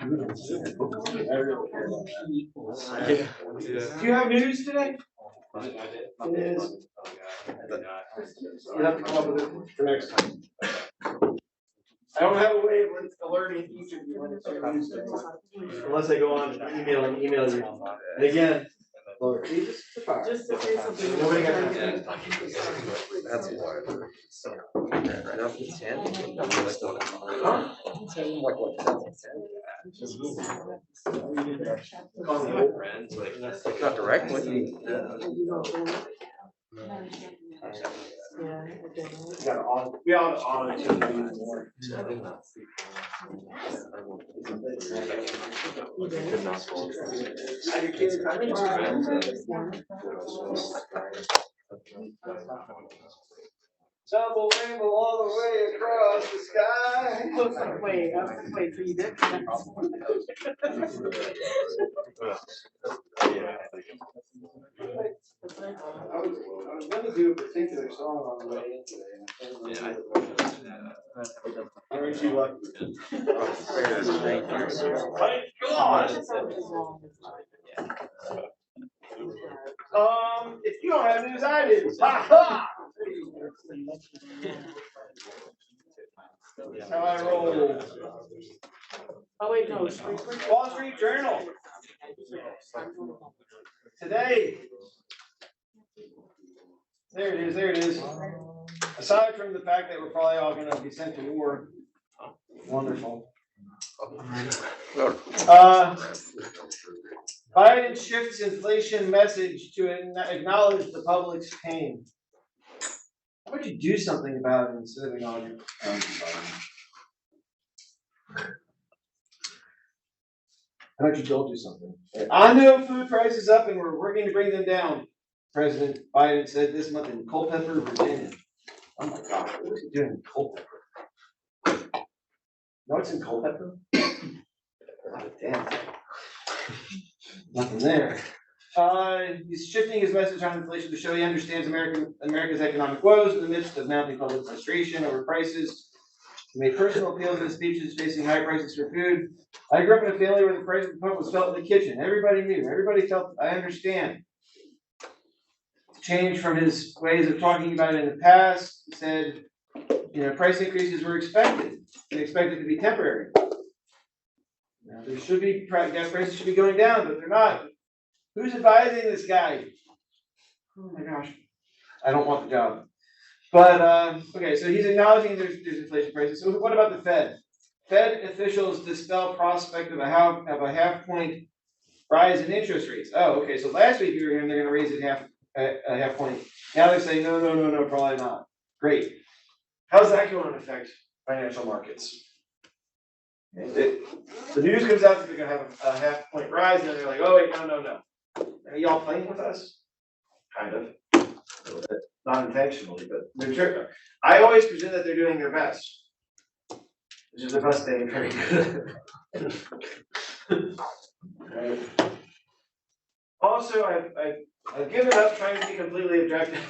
Do you have news today? It is. You'll have to come up with it for next time. I don't have a way of alerting each of you when it's your news day, unless I go on email and email you. And again, Lord, Jesus, Just to say something. nobody got that. That's why. Right off the 10. Like what? Not directly. we ought to honor each other more. Double rainbow all the way across the sky. Wait, so you did? I was gonna do a particular song on the way in today. Aren't you lucky? My God! If you don't have news, I do. Ha ha! That's how I roll. Oh, wait, no. Wall Street Journal. Today. There it is. Aside from the fact that we're probably all going to be sent to war. Wonderful. Biden shifts inflation message to acknowledge the public's pain. How about you do something about it instead of acknowledging it? How about you don't do something? I know food prices up and we're working to bring them down. President Biden said this month in Culpeper, Virginia. Oh my gosh, what is he doing in Culpeper? No, it's in Culpeper? Damn. Nothing there. He's shifting his message on inflation to show he understands America's economic woes in the midst of mounting public frustration over prices. He made personal appeals in his speeches facing high prices for food. I grew up in a family where the price of the pump was felt in the kitchen. Everybody knew. Everybody felt. I understand. Change from his ways of talking about it in the past. He said, price increases were expected. They expected to be temporary. Now, there should be gas prices should be going down, but they're not. Who's advising this guy? Oh my gosh, I don't want the job. But okay, so he's acknowledging there's inflation prices. So what about the Fed? Fed officials dispel prospect of a half point rise in interest rates. Oh, okay. So last week you were hearing they're going to raise it a half point. Now they're saying no, probably not. Great. How's that going to affect financial markets? The news comes out that they're going to have a half point rise, and then they're like, oh wait, no. Are y'all playing with us? Kind of. A little bit. Not intentionally, but they're sure. I always presume that they're doing their best. Which is the best thing, very good. Right. Also, I've given up trying to be completely objective.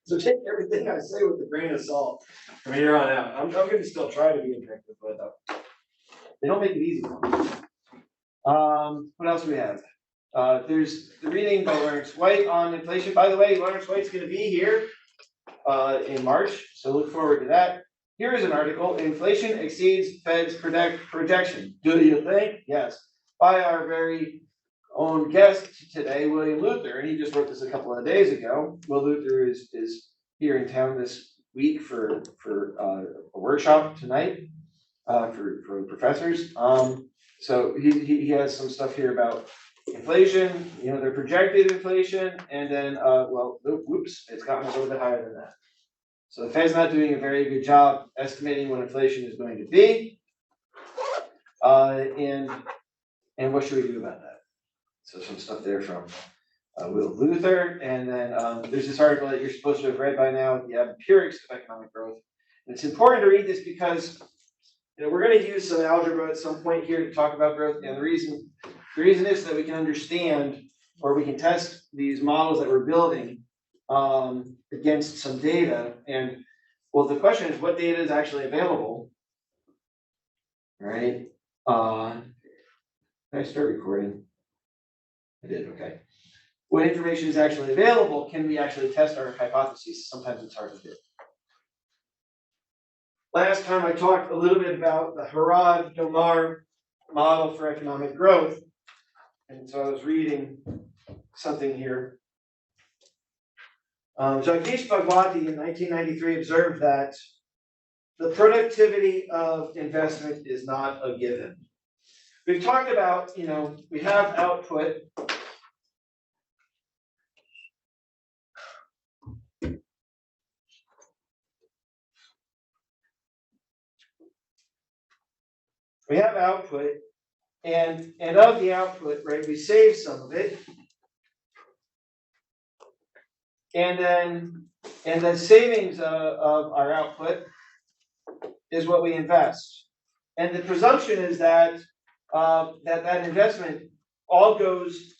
So take everything I say with a grain of salt from here on out. I'm going to still try to be objective, but they don't make it easy. What else do we have? There's the reading by Lawrence White on inflation. By the way, Lawrence White's going to be here in March, so look forward to that. Here is an article: Inflation exceeds Fed's projection. Do you think? Yes. By our very own guest today, William Luther, and he just wrote this a couple of days ago. Will Luther is here in town this week for a workshop tonight for professors. So he has some stuff here about inflation, their projected inflation, and then it's gotten a little bit higher than that. So the Fed's not doing a very good job estimating what inflation is going to be. And what should we do about that? So some stuff there from Will Luther, and then there's this article that you're supposed to have read by now, the empirics of economic growth. And it's important to read this because we're going to use some algebra at some point here to talk about growth, and the reason is that we can understand, or we can test these models that we're building against some data. And well, the question is, what data is actually available? right? Did I start recording? I did, okay. When information is actually available, can we actually test our hypotheses? Sometimes it's hard to do. Last time I talked a little bit about the Harad-Domar model for economic growth. And so I was reading something here. Jagdish Bhagwati in 1993 observed that the productivity of investment is not a given. We've talked about, we have output. We have output, and of the output, right, we save some of it. And then savings of our output is what we invest. And the presumption is that that investment all goes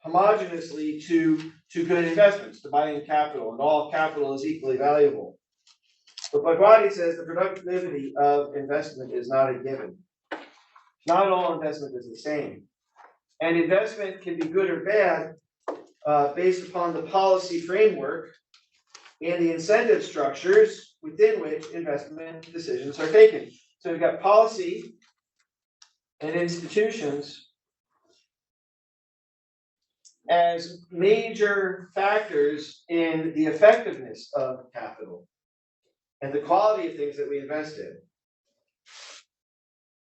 homogeneously to good investments, to buying capital, and all capital is equally valuable. But Bhagwati says the productivity of investment is not a given. Not all investment is the same. And investment can be good or bad based upon the policy framework and the incentive structures within which investment decisions are taken. So we've got policy and institutions as major factors in the effectiveness of capital and the quality of things that we invest in.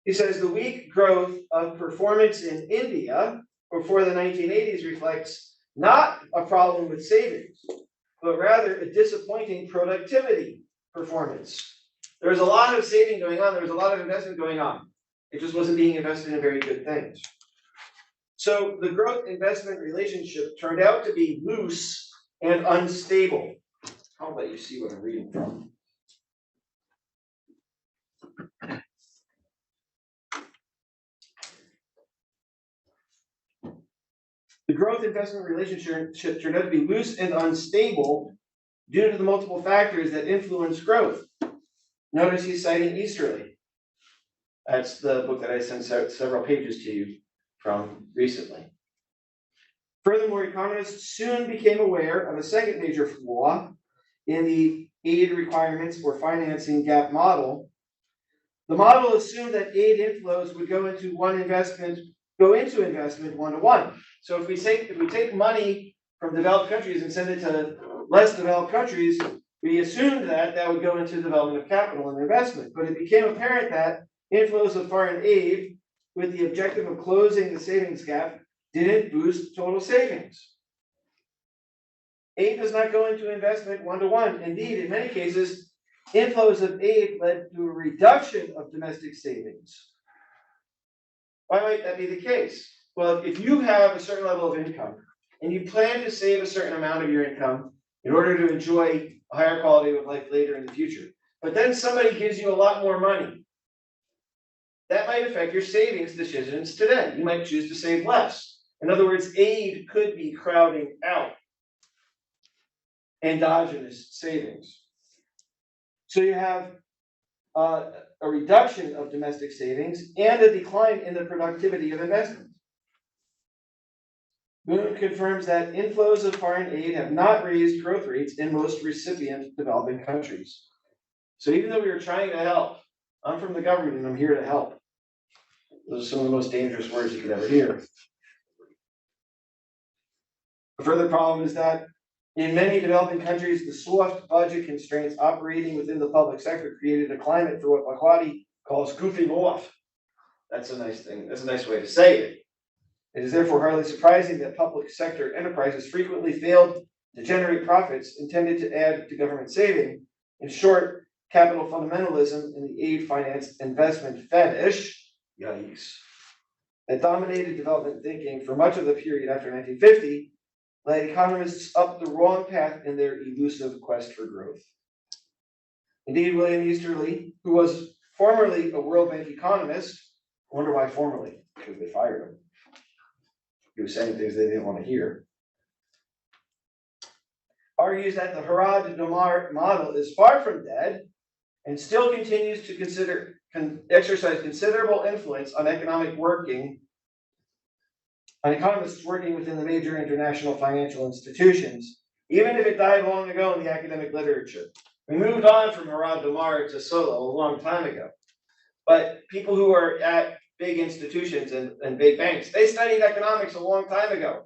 He says the weak growth of performance in India before the 1980s reflects not a problem with savings, but rather a disappointing productivity performance. There was a lot of saving going on, there was a lot of investment going on. It just wasn't being invested in very good things. So the growth investment relationship turned out to be loose and unstable. I'll let you see what I'm reading from. The growth investment relationship turned out to be loose and unstable due to the multiple factors that influence growth. Notice he's citing Easterly. That's the book that I sent several pages to you from recently. Furthermore, economists soon became aware of a second major flaw in the aid requirements for financing gap model. The model assumed that aid inflows would go into investment one-to-one. So if we take money from developed countries and send it to less developed countries, we assumed that would go into development of capital and investment. But it became apparent that inflows of foreign aid with the objective of closing the savings gap didn't boost total savings. Aid does not go into investment one-to-one. Indeed, in many cases, inflows of aid led to a reduction of domestic savings. Why might that be the case? Well, if you have a certain level of income and you plan to save a certain amount of your income in order to enjoy a higher quality of life later in the future, but then somebody gives you a lot more money, that might affect your savings decisions today. You might choose to save less. In other words, aid could be crowding out endogenous savings. So you have a reduction of domestic savings and a decline in the productivity of investment. Boone confirms that inflows of foreign aid have not raised growth rates in most recipient developing countries. So even though we were trying to help, I'm from the government and I'm here to help. Those are some of the most dangerous words you could ever hear. A further problem is that in many developing countries, the soft budget constraints operating within the public sector created a climate for what Bhagwati calls goofing off. That's a nice thing. That's a nice way to say it. It is therefore hardly surprising that public sector enterprises frequently failed to generate profits intended to add to government saving. In short, capital fundamentalism in the aid-financed investment fetish, yikes, that dominated development thinking for much of the period after 1950 led economists up the wrong path in their elusive quest for growth. Indeed, William Easterly, who was formerly a World Bank economist, I wonder why formerly, because they fired him. He was saying things they didn't want to hear. Argues that the Harad-Domar model is far from dead and still continues to consider can exercise considerable influence on economists working within the major international financial institutions, even if it died long ago in the academic literature. We moved on from Harad Damar to Solow a long time ago. But people who are at big institutions and big banks, they studied economics a long time ago,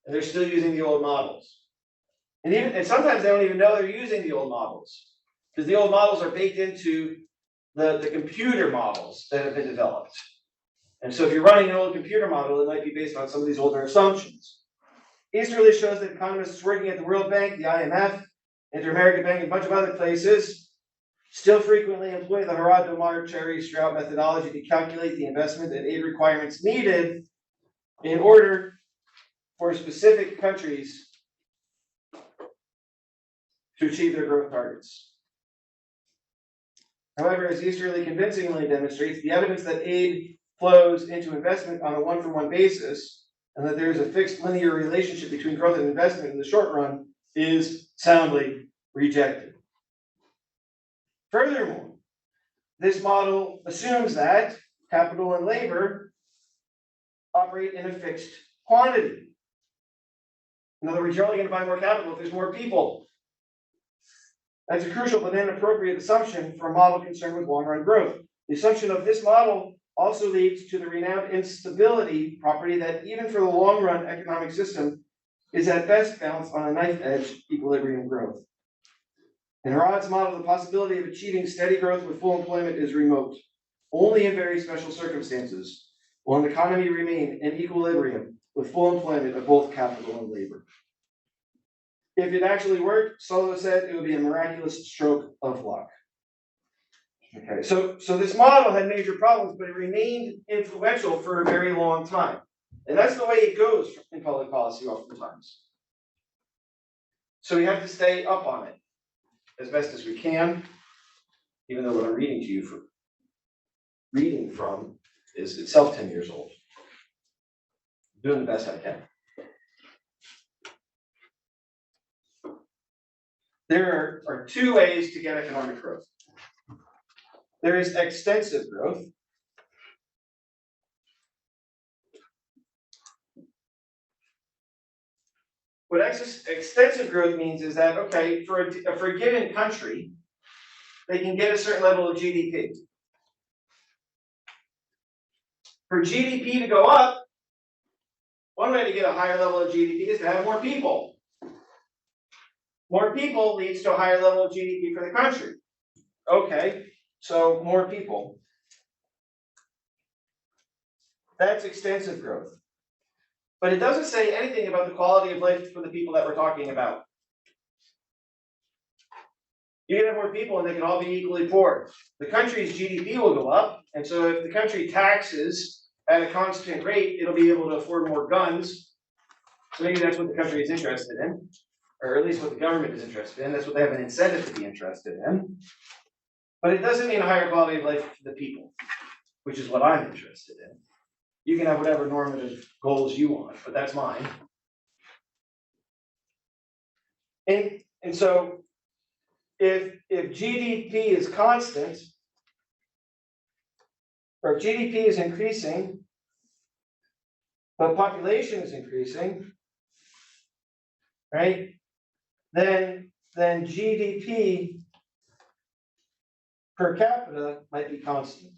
and they're still using the old models. And sometimes they don't even know they're using the old models, because the old models are baked into the computer models that have been developed. And so if you're running an old computer model, it might be based on some of these older assumptions. Easterly shows that economists working at the World Bank, the IMF, Inter-American Bank, and a bunch of other places still frequently employ the Harad Damar Cherry Strout methodology to calculate the investment and aid requirements needed in order for specific countries to achieve their growth targets. However, as Easterly convincingly demonstrates, the evidence that aid flows into investment on a one-for-one basis, and that there is a fixed linear relationship between growth and investment in the short run, is soundly rejected. Furthermore, this model assumes that capital and labor operate in a fixed quantity. In other words, you're only going to buy more capital if there's more people. That's a crucial but inappropriate assumption for a model concerned with long-run growth. The assumption of this model also leads to the renowned instability property that even for the long-run economic system is at best balanced on a knife-edge equilibrium growth. In Harad's model, the possibility of achieving steady growth with full employment is remote. Only in very special circumstances will an economy remain in equilibrium with full employment of both capital and labor. If it actually worked, Solow said, it would be a miraculous stroke of luck. Okay, so this model had major problems, but it remained influential for a very long time. And that's the way it goes in public policy oftentimes. So we have to stay up on it as best as we can, even though what I'm reading from is itself 10 years old. I'm doing the best I can. There are two ways to get economic growth. There is extensive growth. What extensive growth means is that, okay, for a given country, they can get a certain level of GDP. For GDP to go up, one way to get a higher level of GDP is to have more people. More people leads to a higher level of GDP for the country. Okay, so more people. That's extensive growth. But it doesn't say anything about the quality of life for the people that we're talking about. You can have more people and they can all be equally poor. The country's GDP will go up, and so if the country taxes at a constant rate, it'll be able to afford more guns. So maybe that's what the country is interested in, or at least what the government is interested in. That's what they have an incentive to be interested in. But it doesn't mean a higher quality of life for the people, which is what I'm interested in. You can have whatever normative goals you want, but that's mine. And so if GDP is constant, or if GDP is increasing, but population is increasing, right? Then GDP per capita might be constant.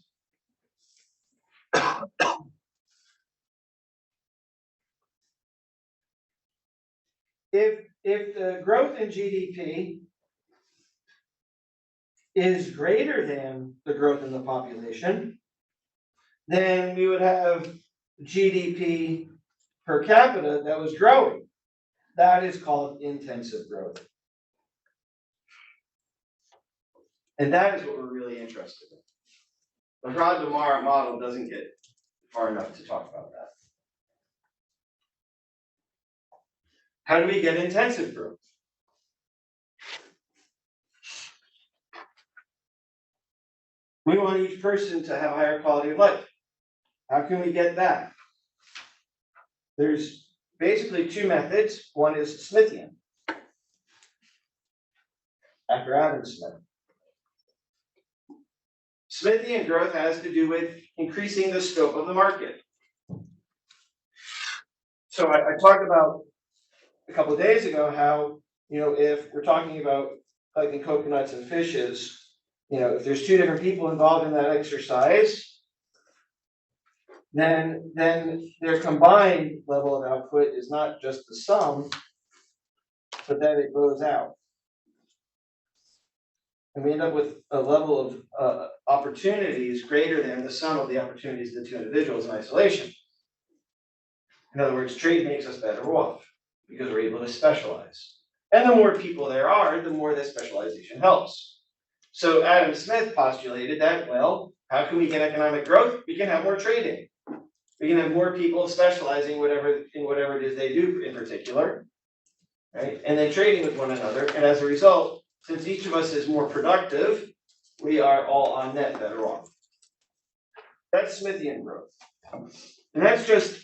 If the growth in GDP is greater than the growth in the population, then we would have GDP per capita that was growing. That is called intensive growth. And that is what we're really interested in. The Harad Damar model doesn't get far enough to talk about that. How do we get intensive growth? We want each person to have a higher quality of life. How can we get that? There's basically two methods. One is Smithian, after Adam Smith. Smithian growth has to do with increasing the scope of the market. So I talked about a couple of days ago how, if we're talking about collecting coconuts and fishes, if there's two different people involved in that exercise, then their combined level of output is not just the sum, but then it grows out. And we end up with a level of opportunities greater than the sum of the opportunities of the two individuals in isolation. In other words, trade makes us better off because we're able to specialize. And the more people there are, the more that specialization helps. So Adam Smith postulated that, well, how can we get economic growth? We can have more trading. We can have more people specializing in whatever it is they do in particular, right? And then trading with one another. And as a result, since each of us is more productive, we are all on net better off. That's Smithian growth. And that's just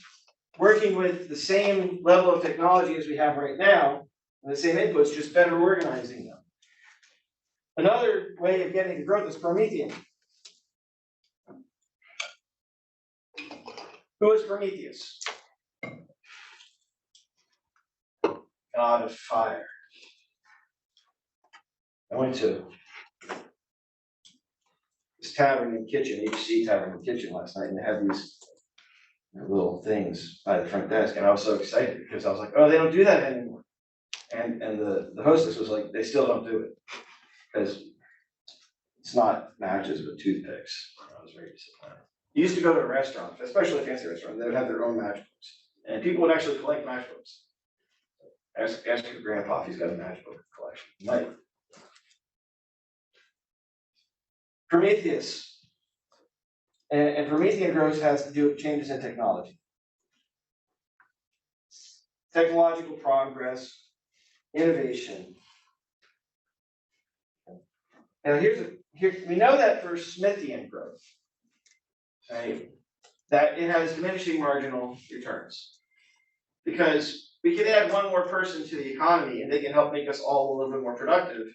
working with the same level of technology as we have right now, and the same inputs, just better organizing them. Another way of getting to growth is Promethean. Who is Prometheus? God of fire. I went to this tavern and kitchen, HC Tavern and Kitchen last night, and they had these little things by the front desk, and I was so excited because I was like, oh, they don't do that anymore. And the hostess was like, they still don't do it because it's not matches but toothpicks. I was very disappointed. You used to go to a restaurant, especially a fancy restaurant, they would have their own matchbooks, and people would actually collect matchbooks. Ask your grandpa if he's got a matchbook collection. He might. Prometheus. And Promethean growth has to do with changes in technology. Technological progress, innovation. Now here we know that for Smithian growth, right, that it has diminishing marginal returns. Because we can add one more person to the economy and they can help make us all a little bit more productive.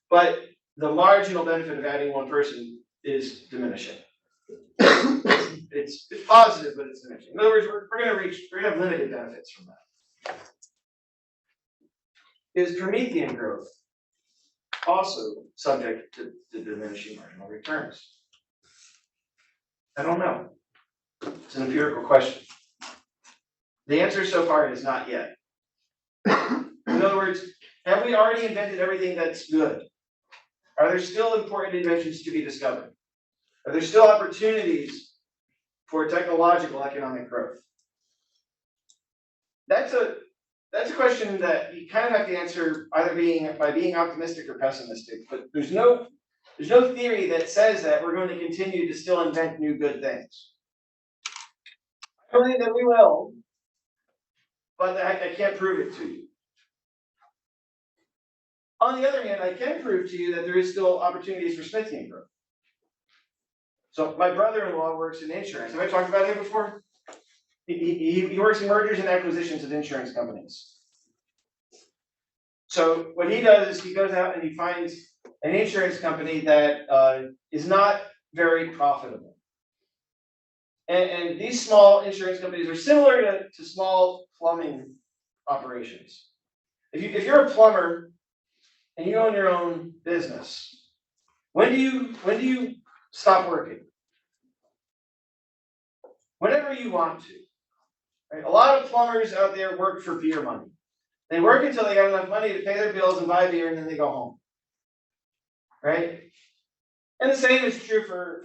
But the marginal benefit of adding one person is diminishing. It's positive, but it's diminishing. In other words, we're going to have limited benefits from that. Is Promethean growth also subject to diminishing marginal returns? I don't know. It's an empirical question. The answer so far is not yet. In other words, have we already invented everything that's good? Are there still important inventions to be discovered? Are there still opportunities for technological economic growth? That's a question that you kind of have to answer either by being optimistic or pessimistic. But there's no theory that says that we're going to continue to still invent new good things. I believe that we will, but I can't prove it to you. On the other hand, I can prove to you that there is still opportunities for Smithian growth. So my brother-in-law works in insurance. Have I talked about him before? He works in mergers and acquisitions of insurance companies. So what he does is he goes out and he finds an insurance company that is not very profitable. And these small insurance companies are similar to small plumbing operations. If you're a plumber and you own your own business, when do you stop working? Whenever you want to. Right? A lot of plumbers out there work for beer money. They work until they got enough money to pay their bills and buy beer, and then they go home. Right? And the same is true for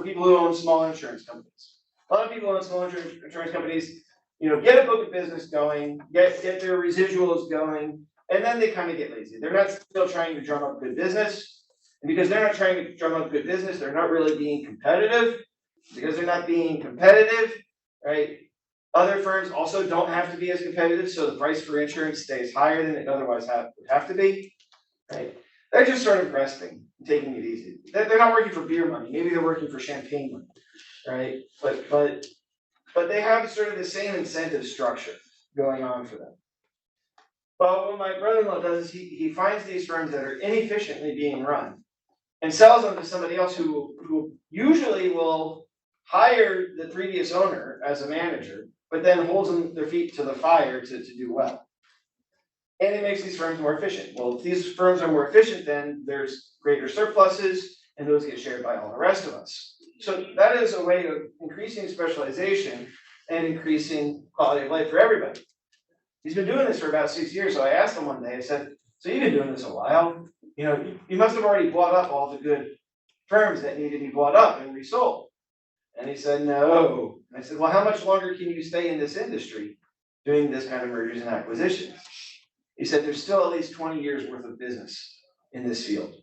people who own small insurance companies. A lot of people who own small insurance companies, get a book of business going, get their residuals going, and then they kind of get lazy. They're not still trying to drum up good business. And because they're not trying to drum up good business, they're not really being competitive. Because they're not being competitive, right? Other firms also don't have to be as competitive, so the price for insurance stays higher than it otherwise would have to be, right? They're just sort of resting, taking it easy. They're not working for beer money. Maybe they're working for champagne money, right? But they have sort of the same incentive structure going on for them. But what my brother-in-law does is he finds these firms that are inefficiently being run, and sells them to somebody else who usually will hire the previous owner as a manager, but then holds them their feet to the fire to do well. And it makes these firms more efficient. Well, if these firms are more efficient, then there's greater surpluses, and those get shared by all the rest of us. So that is a way of increasing specialization and increasing quality of life for everybody. He's been doing this for about 6 years, so I asked him one day, I said, so you've been doing this a while, you must have already bought up all the good firms that need to be bought up and resold. And he said, no. And I said, well, how much longer can you stay in this industry doing this kind of mergers and acquisitions? He said, there's still at least 20 years worth of business in this field.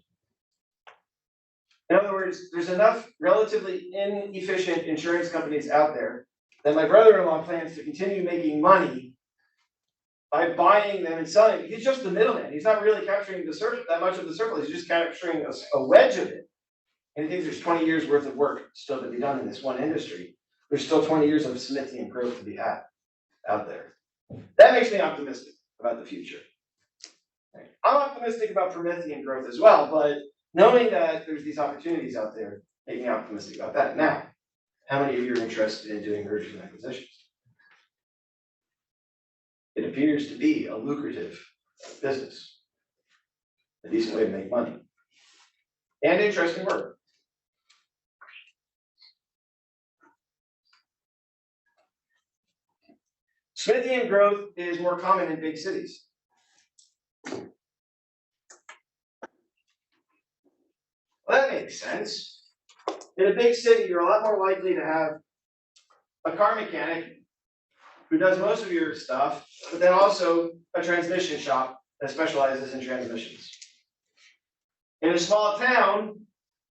In other words, there's enough relatively inefficient insurance companies out there that my brother-in-law plans to continue making money by buying them and selling them. He's just the middleman. He's not really capturing that much of the surplus. He's just capturing a wedge of it. And he thinks there's 20 years worth of work still to be done in this one industry. There's still 20 years of Smithian growth to be had out there. That makes me optimistic about the future. I'm optimistic about Promethean growth as well, but knowing that there's these opportunities out there, make me optimistic about that. Now, how many of you are interested in doing mergers and acquisitions? It appears to be a lucrative business, a decent way to make money, and interesting work. Smithian growth is more common in big cities. Well, that makes sense. In a big city, you're a lot more likely to have a car mechanic who does most of your stuff, but then also a transmission shop that specializes in transmissions. In a small town,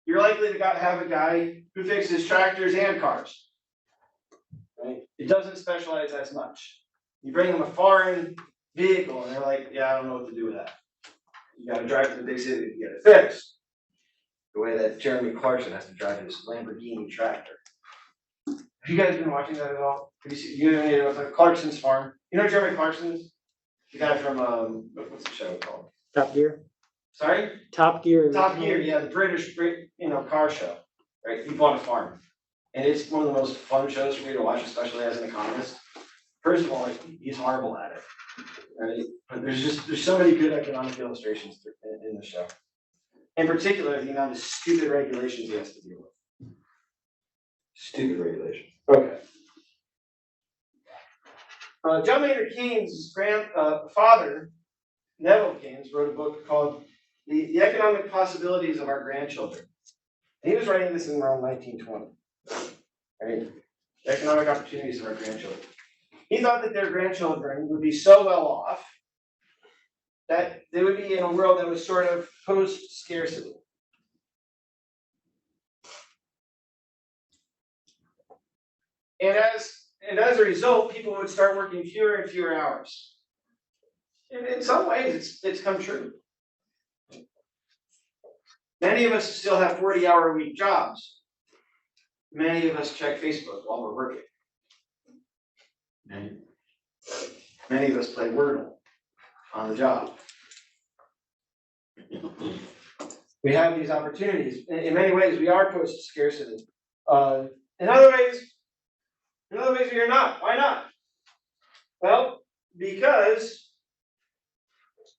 you're likely to have a guy who fixes tractors and cars. Right? It doesn't specialize as much. You bring them a foreign vehicle, and they're like, yeah, I don't know what to do with that. You got to drive to the big city to get it fixed. The way that Jeremy Clarkson has to drive his Lamborghini tractor. Have you guys been watching that at all? Have you know like Clarkson's Farm? You know Jeremy Clarkson's? The guy from what's the show called? Top Gear. Sorry? Top Gear. Top Gear, yeah, the British car show. Right? He bought a farm. And it's one of the most fun shows for me to watch, especially as an economist. First of all, he's horrible at it. Right? But there's so many good economic illustrations in the show. In particular, the amount of stupid regulations he has to deal with. Stupid regulations. Okay. John Maynard Keynes' father, Neville Keynes, wrote a book called The Economic Possibilities of Our Grandchildren. And he was writing this in around 1920. Right? The economic opportunities of our grandchildren. He thought that their grandchildren would be so well off that they would be in a world that was sort of post-scarcity. And as a result, people would start working fewer and fewer hours. And in some ways, it's come true. Many of us still have 40-hour-a-week jobs. Many of us check Facebook while we're working. Many of us play Wordle on the job. We have these opportunities. In many ways, we are post-scarcity. In other ways, we are not. Why not? Well, because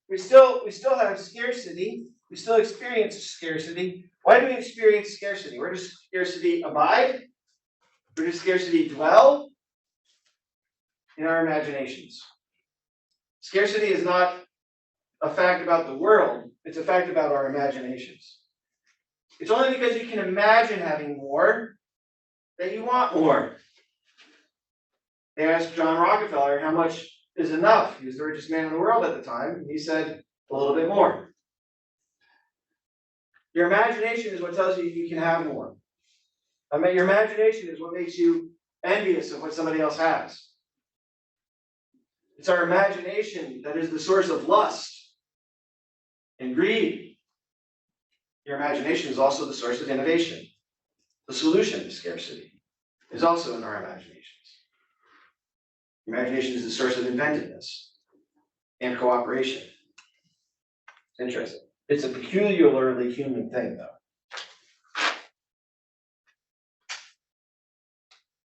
we still have scarcity. We still experience scarcity. Why do we experience scarcity? Where does scarcity abide? Where does scarcity dwell? In our imaginations. Scarcity is not a fact about the world, it's a fact about our imaginations. It's only because you can imagine having more that you want more. They asked John Rockefeller how much is enough. He was the richest man in the world at the time, and he said a little bit more. Your imagination is what tells you you can have more. Your imagination is what makes you envious of what somebody else has. It's our imagination that is the source of lust and greed. Your imagination is also the source of innovation. The solution to scarcity is also in our imaginations. Imagination is the source of inventiveness and cooperation. It's interesting. It's a peculiarly human thing, though.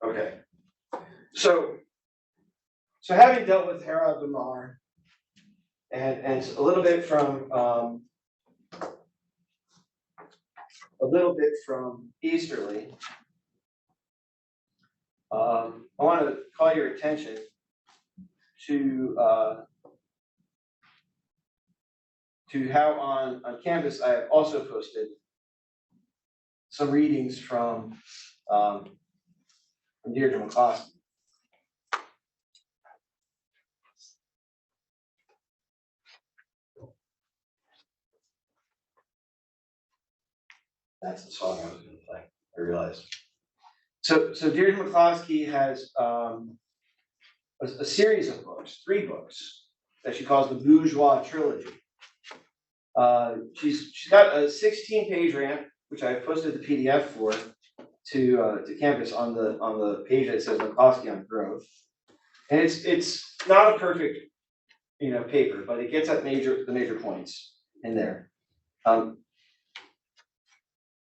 Okay. So having dealt with Herod Lamar and a little bit from Easterly, I want to call your attention to how on Canvas I have also posted some readings from Deirdre McCloskey. That's the song I was going to play. I realized. So Deirdre McCloskey has a series of books, 3 books that she calls the Bourgeois Trilogy. She's got a 16-page rant, which I posted the PDF for to Canvas on the page that says McCloskey on growth, and it's not a perfect paper, but it gets at the major points in there.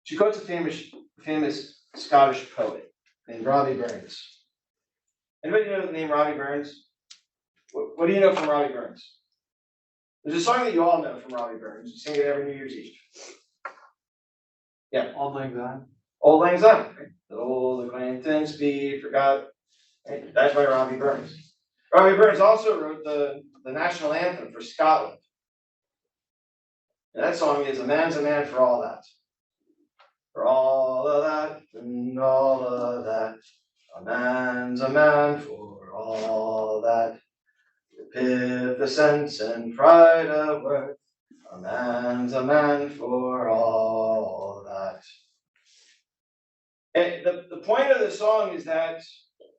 She quotes a famous Scottish poet named Robbie Burns. Anybody know the name Robbie Burns? What do you know from Robbie Burns? There's a song that you all know from Robbie Burns. You sing it every New Year's Eve. Yeah. Auld Lang Syne. Auld Lang Syne. Right? The old acquaintance be forgot. Right? That's by Robbie Burns. Robbie Burns also wrote the national anthem for Scotland. And that song is "A man's a man for all that." For all of that and all of that. A man's a man for all that. The pith, the sense, and pride of worth. A man's a man for all that. And the point of the song is that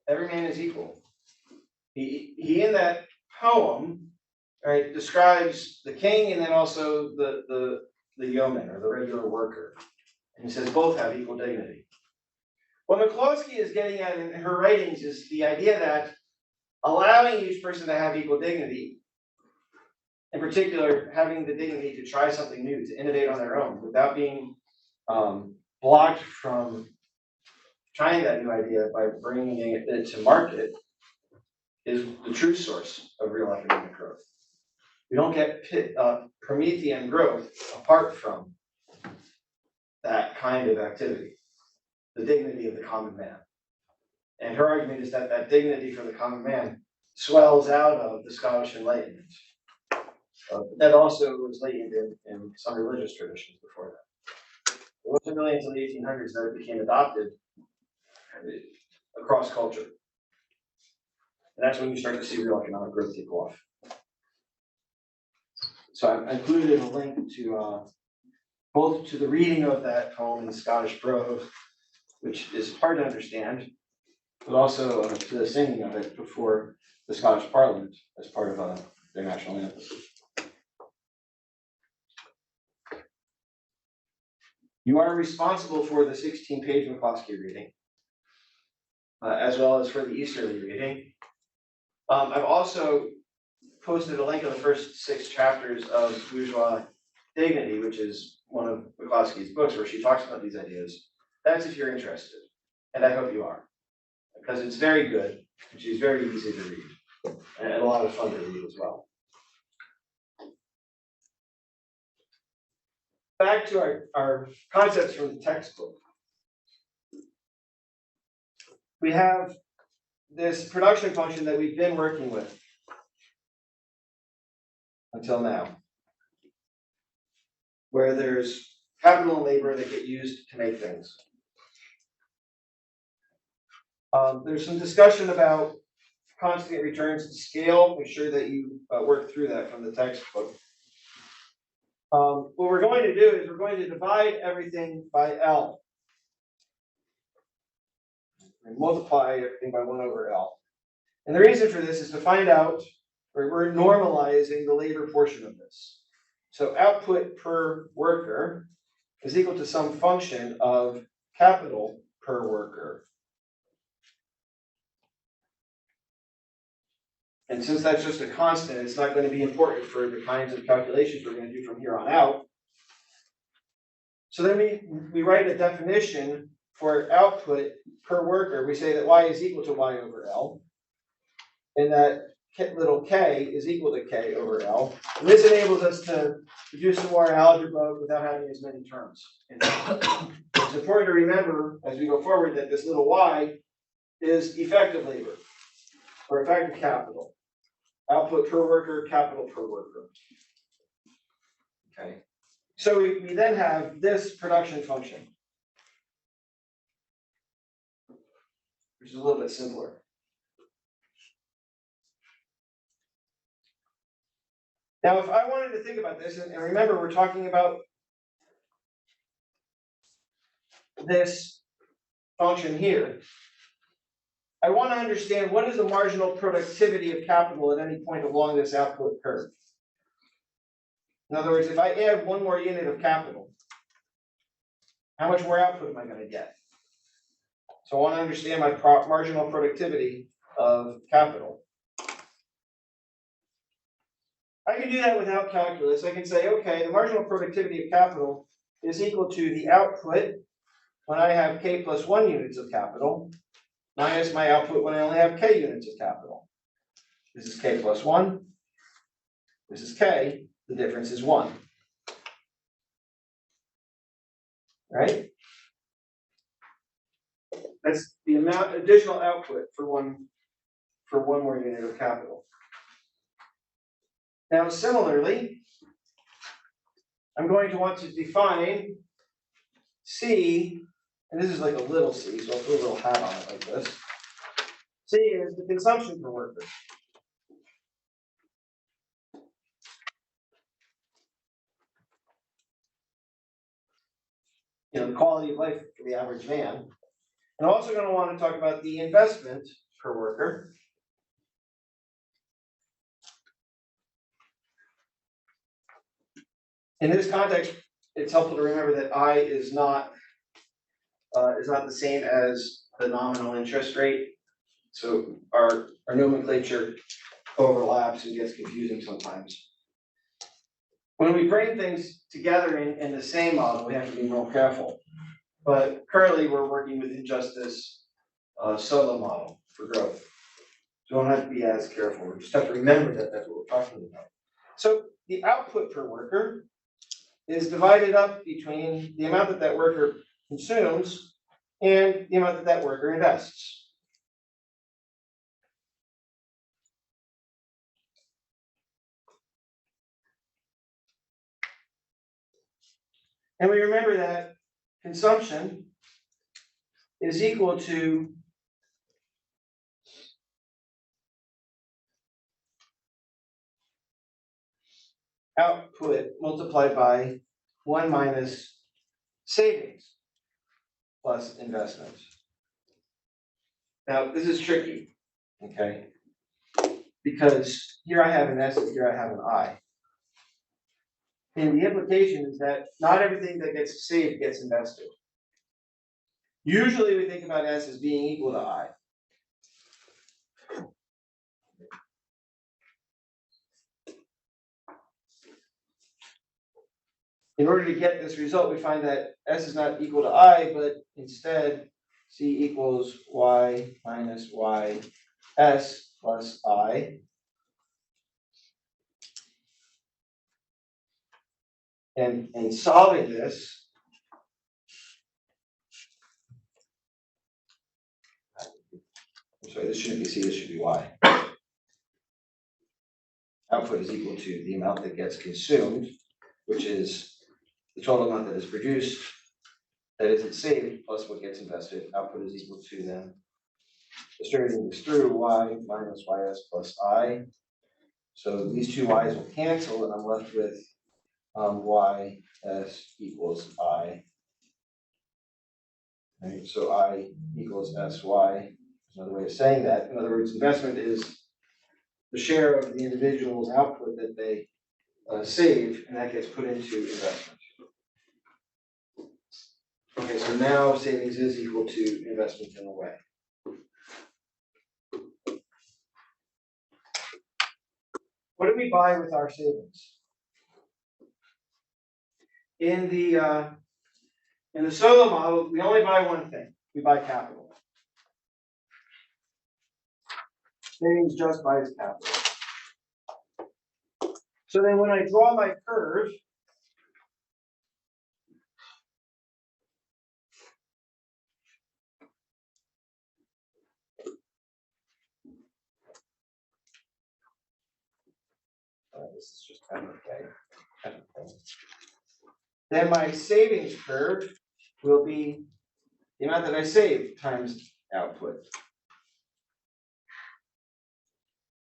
every man is equal. He in that poem, right, describes the king and then also the yeoman or the regular worker. And he says both have equal dignity. What McCloskey is getting at in her writings is the idea that allowing each person to have equal dignity, in particular, having the dignity to try something new, to innovate on their own, without being blocked from trying that new idea by bringing it to market, is the true source of real economic growth. We don't get Promethean growth apart from that kind of activity, the dignity of the common man. And her argument is that that dignity for the common man swells out of the Scottish Enlightenment. That also was latent in some religious traditions before that. It wasn't really until the 1800s that it became adopted across culture. And that's when you start to see real economic growth take off. So I've included a link to both to the reading of that poem in Scottish prose, which is hard to understand, but also to the singing of it before the Scottish Parliament as part of their national anthem. You are responsible for the 16-page McCloskey reading, as well as for the Easterly reading. I've also posted a link of the first 6 chapters of Bourgeois Dignity, which is one of McCloskey's books where she talks about these ideas. That's if you're interested, and I hope you are, because it's very good, and she's very easy to read, and a lot of fun to read as well. Back to our concepts from the textbook. We have this production function that we've been working with until now, where there's capital and labor that get used to make things. There's some discussion about constant returns to scale. Make sure that you work through that from the textbook. What we're going to do is we're going to divide everything by L. And multiply everything by 1 over L. And the reason for this is to find out, or we're normalizing the labor portion of this. So output per worker is equal to some function of capital per worker. And since that's just a constant, it's not going to be important for the kinds of calculations we're going to do from here on out. So then we write a definition for output per worker, we say that Y is equal to Y over L. And that little k is equal to k over L. And this enables us to do some more algebra without having as many terms. It's important to remember as we go forward that this little y is effective labor or effective capital. Output per worker, capital per worker. Okay. So we then have this production function, which is a little bit simpler. Now, if I wanted to think about this, and remember, we're talking about this function here. I want to understand what is the marginal productivity of capital at any point along this output curve. In other words, if I add one more unit of capital, how much more output am I going to get? So I want to understand my marginal productivity of capital. I can do that without calculus. I can say, okay, the marginal productivity of capital is equal to the output when I have k plus 1 units of capital, minus my output when I only have k units of capital. This is k plus 1. This is k. The difference is 1. Right? That's the amount additional output for one more unit of capital. Now, similarly, I'm going to want to define C, and this is like a little c, so I'll put a little hat on it like this. C is the consumption per worker. The quality of life for the average man. I'm also going to want to talk about the investment per worker. In this context, it's helpful to remember that I is not the same as the nominal interest rate. So our nomenclature overlaps and gets confusing sometimes. When we bring things together in the same model, we have to be more careful. But currently, we're working within just this solo model for growth. So we don't have to be as careful. We just have to remember that that's what we're talking about. So the output per worker is divided up between the amount that that worker consumes and the amount that that worker invests. And we remember that consumption is equal to output multiplied by 1 minus savings plus investments. Now, this is tricky, okay? Because here I have an S and here I have an I. And the implication is that not everything that gets saved gets invested. Usually we think about S as being equal to I. In order to get this result, we find that S is not equal to I, but instead C equals Y minus YS plus I. And in solving this, I'm sorry, this shouldn't be C, this should be Y. Output is equal to the amount that gets consumed, which is the total amount that is produced, that isn't saved, plus what gets invested. Output is equal to then, distributing this through Y minus YS plus I. So these two Y's will cancel, and I'm left with YS equals I. Right, so I equals SY. There's another way of saying that. In other words, investment is the share of the individual's output that they save, and that gets put into investment. Okay, so now savings is equal to investment in a way. What do we buy with our savings? In the solo model, we only buy one thing. we buy capital. Savings just buys capital. So then when I draw my curve, this is just okay. Then my savings curve will be the amount that I save times output.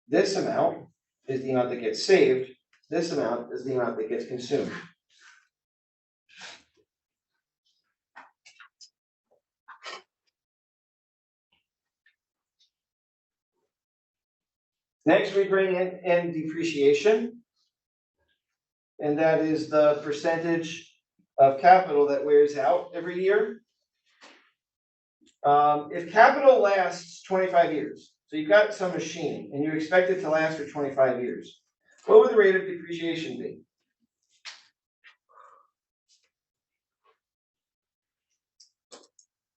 This amount is the amount that gets saved. This amount is the amount that gets consumed. Next, we bring in depreciation. And that is the percentage of capital that wears out every year. If capital lasts 25 years, so you've got some machine and you expect it to last for 25 years, what would the rate of depreciation be?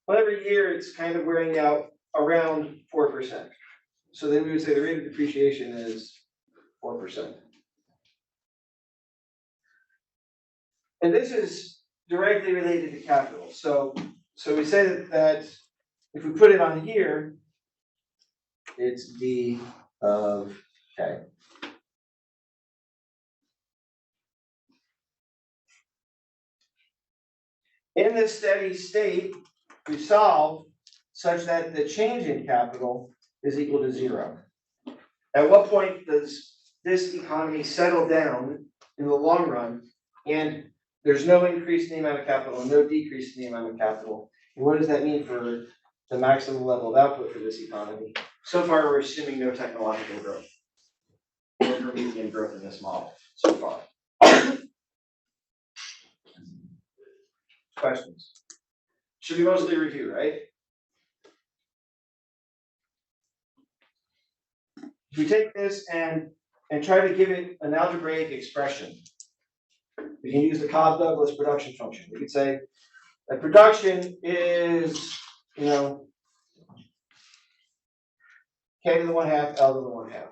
Well, every year it's kind of wearing out around 4%. So then we would say the rate of depreciation is 4%. And this is directly related to capital. So we say that if we put it on here, it's D of K. In this steady state, we solve such that the change in capital is equal to 0. At what point does this economy settle down in the long run and there's no increase in the amount of capital, no decrease in the amount of capital? And what does that mean for the maximum level of output for this economy? So far, we're assuming no technological growth. No median growth in this model so far. Questions? Should be mostly review, right? If we take this and try to give it an algebraic expression, we can use the Cobb-Douglas production function. We could say that production is, K to the 1/2, L to the 1/2.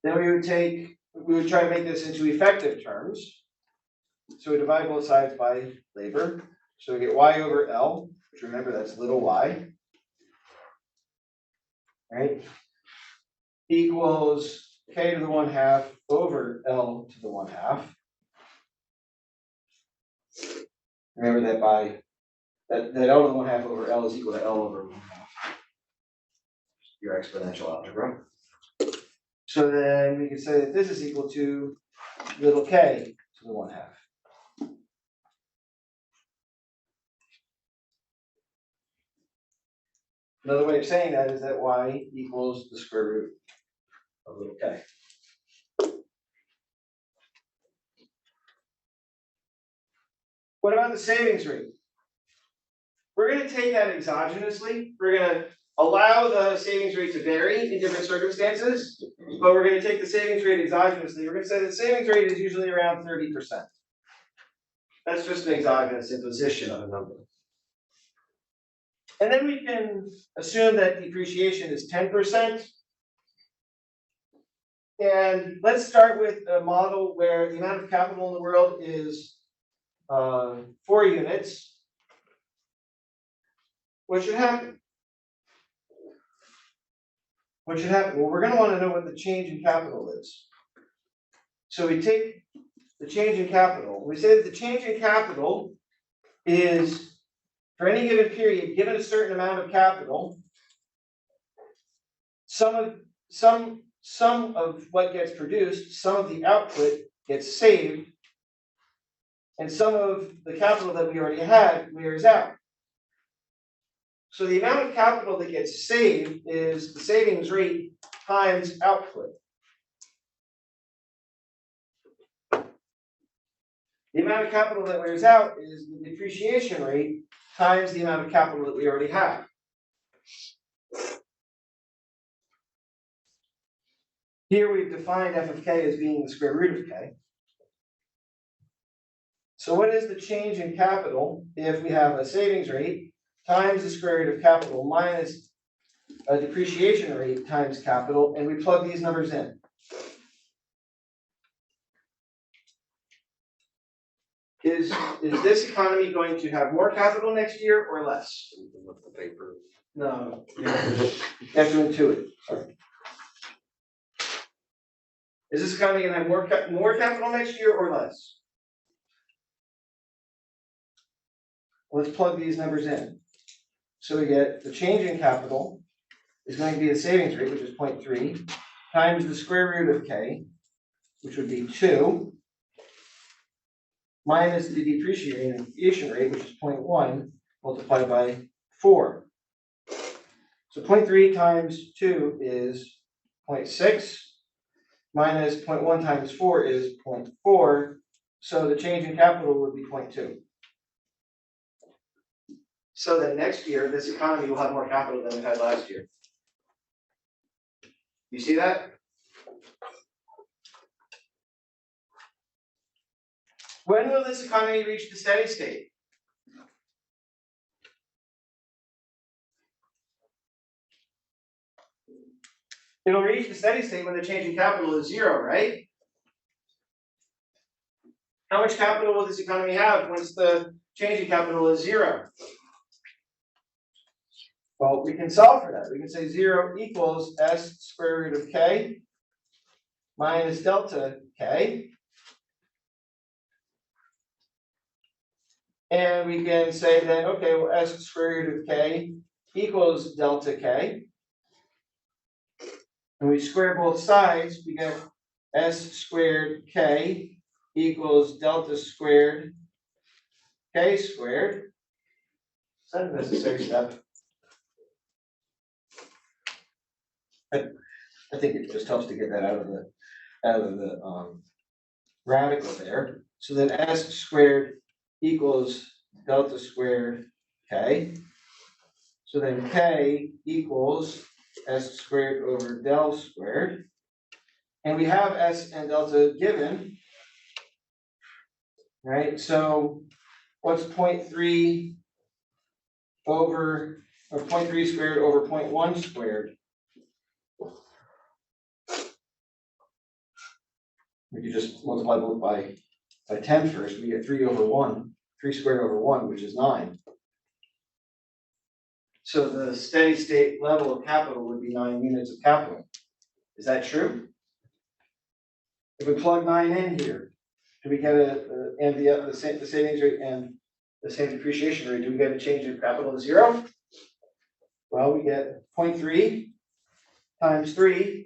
Then we would try to make this into effective terms. So we divide both sides by labor. So we get Y over L, which remember that's little y, right? Equals K to the 1/2 over L to the 1/2. Remember that that L to the 1/2 over L is equal to L over 1/2. Your exponential algebra. So then we can say that this is equal to little k to the 1/2. Another way of saying that is that y equals the square root of little k. What about the savings rate? We're going to take that exogenously. We're going to allow the savings rate to vary in different circumstances, but we're going to take the savings rate exogenously. We're going to say the savings rate is usually around 30%. That's just an exogenous imposition of a number. And then we can assume that depreciation is 10%. And let's start with a model where the amount of capital in the world is 4 units. What should happen? What should happen? Well, we're going to want to know what the change in capital is. So we take the change in capital. We say that the change in capital is, for any given period, given a certain amount of capital, some of what gets produced, some of the output gets saved, and some of the capital that we already had wears out. So the amount of capital that gets saved is the savings rate times output. The amount of capital that wears out is the depreciation rate times the amount of capital that we already have. Here we've defined f of k as being the square root of k. So what is the change in capital if we have a savings rate times the square root of capital minus a depreciation rate times capital, and we plug these numbers in? Is this economy going to have more capital next year or less? With the paper. No, you have to intuit, sorry. Is this economy gonna have more capital next year or less? Let's plug these numbers in. So we get the change in capital is going to be the savings rate, which is 0.3, times the square root of k, which would be 2, minus the depreciation rate, which is 0.1, multiplied by 4. So 0.3 times 2 is 0.6, minus 0.1 times 4 is 0.4, so the change in capital would be 0.2. So then next year, this economy will have more capital than it had last year. You see that? When will this economy reach the steady state? It'll reach the steady state when the change in capital is 0, right? How much capital will this economy have once the change in capital is 0? Well, we can solve for that. We can say 0 equals s square root of k minus delta k. And we can say then, okay, well, s square root of k equals delta k. And we square both sides, we get s squared k equals delta squared k squared. It's not a necessary step. I think it just helps to get that out of the radical there. So then s squared equals delta squared k. So then k equals s squared over del squared. And we have s and delta given, right? So what's 0.3 over, or 0.3 squared over 0.1 squared? We could just multiply both by 10 first. We get 3 over 1, 3 squared over 1, which is 9. So the steady state level of capital would be 9 units of capital. Is that true? If we plug 9 in here, do we get the savings rate and the same depreciation rate? Do we get a change in capital to 0? Well, we get 0.3 times 3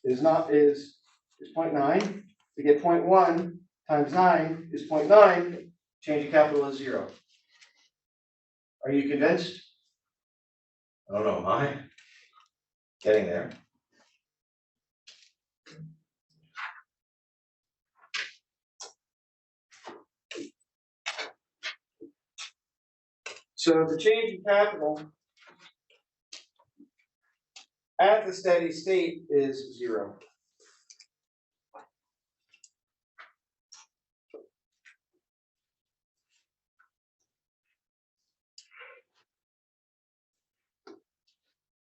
is 0.9. We get 0.1 times 9 is 0.9. Change in capital is 0. Are you convinced? I don't know, am I? Getting there. So the change in capital at the steady state is 0.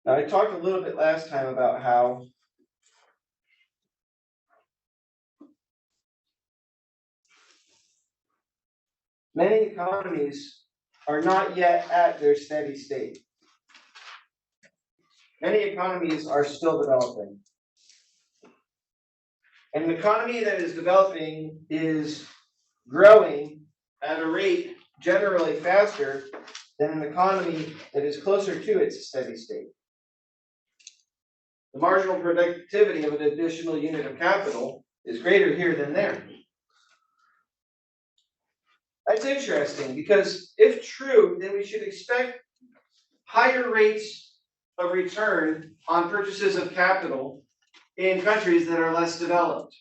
Now, I talked a little bit last time about how many economies are not yet at their steady state. Many economies are still developing. And an economy that is developing is growing at a rate generally faster than an economy that is closer to its steady state. The marginal productivity of an additional unit of capital is greater here than there. That's interesting because if true, then we should expect higher rates of return on purchases of capital in countries that are less developed.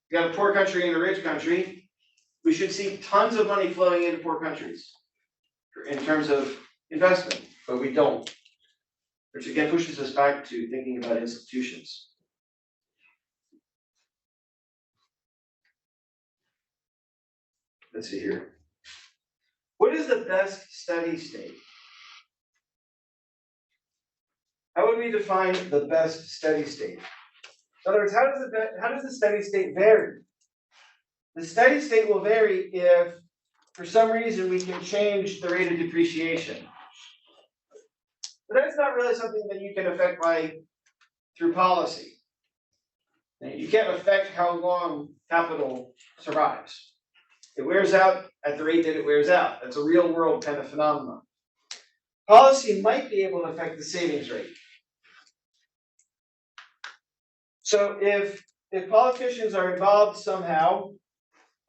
You got a poor country and a rich country. We should see tons of money flowing into poor countries in terms of investment, but we don't. Which again pushes us back to thinking about institutions. let's see here. What is the best steady state? How would we define the best steady state? In other words, how does the steady state vary? The steady state will vary if, for some reason, we can change the rate of depreciation. But that's not really something that you can affect through policy. You can't affect how long capital survives. It wears out at the rate that it wears out. That's a real world kind of phenomenon. Policy might be able to affect the savings rate. So if politicians are involved somehow,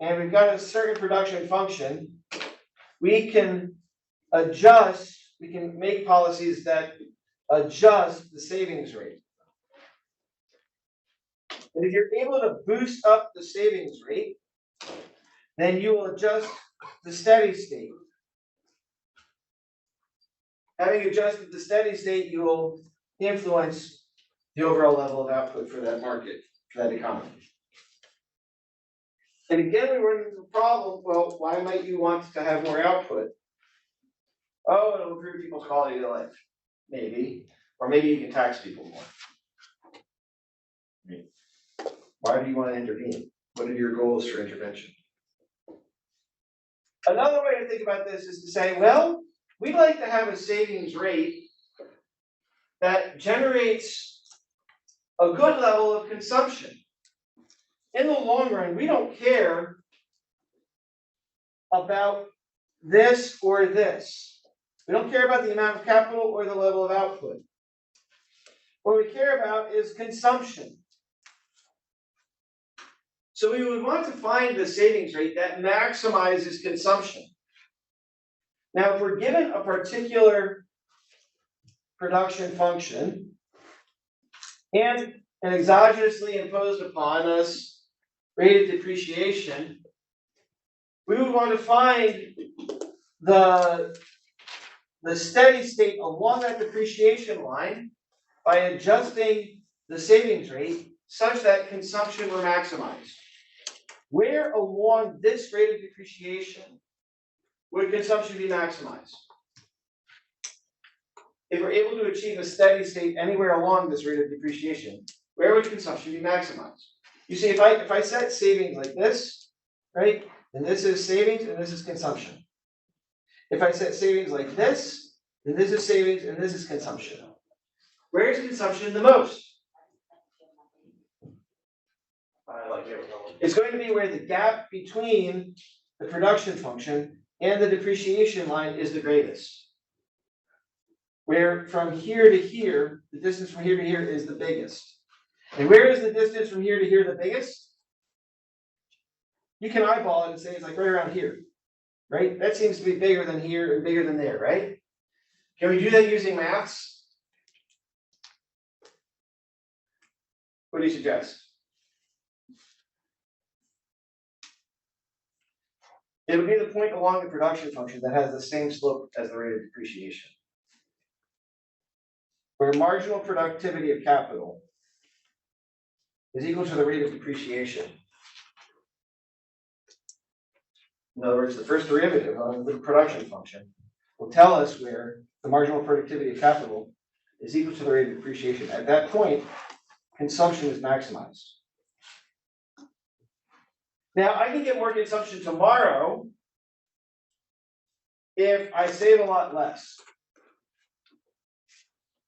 and we've got a certain production function, we can make policies that adjust the savings rate. And if you're able to boost up the savings rate, then you will adjust the steady state. Having adjusted the steady state, you will influence the overall level of output for that market, for that economy. And again, we run into the problem, well, why might you want to have more output? Oh, it'll improve people's quality of life. Maybe. Or maybe you can tax people more. Why do you want to intervene? What are your goals for intervention? Another way to think about this is to say, well, we'd like to have a savings rate that generates a good level of consumption. In the long run, we don't care about this or this. We don't care about the amount of capital or the level of output. What we care about is consumption. So we would want to find the savings rate that maximizes consumption. Now, if we're given a particular production function and an exogenously imposed upon us rate of depreciation, we would want to find the steady state along that depreciation line by adjusting the savings rate such that consumption were maximized. Where along this rate of depreciation would consumption be maximized? If we're able to achieve a steady state anywhere along this rate of depreciation, where would consumption be maximized? You see, if I set savings like this, right, then this is savings and this is consumption. If I set savings like this, then this is savings and this is consumption. Where is consumption the most? It's going to be where the gap between the production function and the depreciation line is the greatest. Where from here to here, the distance from here to here is the biggest. And where is the distance from here to here the biggest? You can eyeball it and say it's like right around here, right? That seems to be bigger than here and bigger than there, right? Can we do that using maths? What do you suggest? It would be the point along the production function that has the same slope as the rate of depreciation. Where marginal productivity of capital is equal to the rate of depreciation. In other words, the first derivative of the production function will tell us where the marginal productivity of capital is equal to the rate of depreciation. At that point, consumption is maximized. Now, I can get more consumption tomorrow if I save a lot less.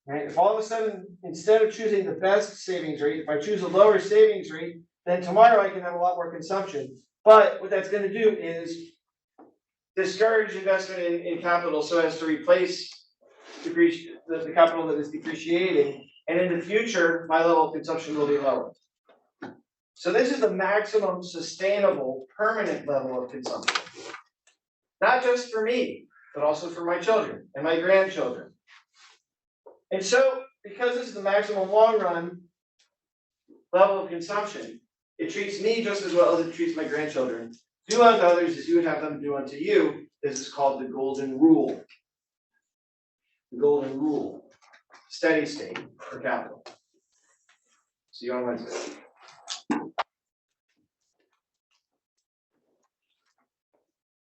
Right? If all of a sudden, instead of choosing the best savings rate, if I choose a lower savings rate, then tomorrow I can have a lot more consumption. But what that's going to do is discourage investment in capital so as to replace the capital that is depreciating. And in the future, my level of consumption will be lower. So this is the maximum sustainable, permanent level of consumption. Not just for me, but also for my children and my grandchildren. And so, because this is the maximum long run level of consumption, it treats me just as well as it treats my grandchildren. Do unto others as you would have them do unto you. This is called the golden rule. The golden rule. Steady state for capital. See you on Wednesday.